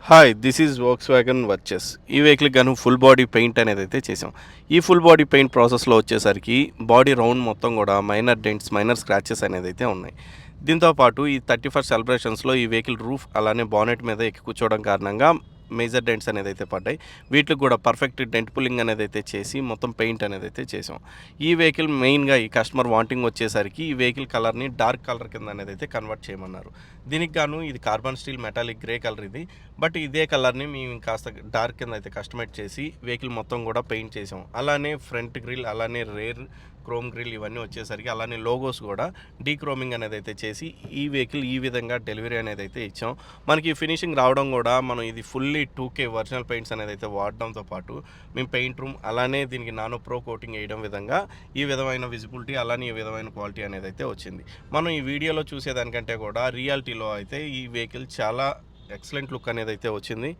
Hi! This is Volkswagen Virtus. ఈ వెహికల్‌కి గాను ఫుల్ బాడీ పెయింట్ అనేదైతే చేసాం. ఈ ఫుల్ బాడీ పెయింట్ ప్రాసెస్‌లో వచ్చేసరికి బాడీ రౌండ్ మొత్తం గూడా మైనర్ డెంట్స్, మైనర్ స్క్రాచెస్ అనేదైతే ఉన్నాయి. దీంతో పాటు ఈ 31st సెలబ్రేషన్స్‌లో ఈ వెహికల్ రూఫ్ అలానే బానెట్ మీద ఎక్కి కూర్చోవడం కారణంగా మేజర్ డెంట్స్ అనేదైతే పడ్డాయి. వీటికి గూడా పర్ఫెక్ట్ డెంట్ పుల్లింగ్ అనేదైతే చేసి మొత్తం పెయింట్ అనేదైతే చేసాం. ఈ వెహికల్ మెయిన్‌గా ఈ కస్టమర్ వాంటింగ్ వచ్చేసరికి ఈ వెహికల్ కలర్‌ని డార్క్ కలర్ కింద అనేదైతే కన్వర్ట్ చేయమన్నారు. దీనికి గాను ఇది carbon steel metallic grey colour ఇది. బట్ ఇదే కలర్‌ని మేము కాస్త డార్క్ కింద అయితే కస్టమైజ్ చేసి వెహికల్ మొత్తం కూడా పెయింట్ చేసాం. అలానే ఫ్రంట్ గ్రిల్, అలానే రేర్ క్రోమ్ గ్రిల్ ఇవన్నీ వచ్చేసరికి అలానే లోగోస్ కూడా డీక్రోమింగ్ అనేది అయితే చేసి ఈ వెహికల్ ఈ విధంగా డెలివరీ అనేది అయితే ఇచ్చాం. మనకి ఫినిషింగ్ రావడం కూడా మనం ఇది ఫుల్లీ 2K ఒరిజినల్ పెయింట్స్ అనేది అయితే వాడడంతో పాటు మేము పెయింట్ రూమ్ అలానే దీనికి నానో ప్రో కోటింగ్ వేయడం విధంగా ఈ విధమైన విజిబిలిటీ అలానే ఈ విధమైన క్వాలిటీ అనేది అయితే వచ్చింది. మనం ఈ వీడియోలో చూసేదానికంటే కూడా రియాలిటీలో అయితే ఈ వెహికల్ చాలా ఎక్సలెంట్ లుక్ అనేది అయితే వచ్చింది.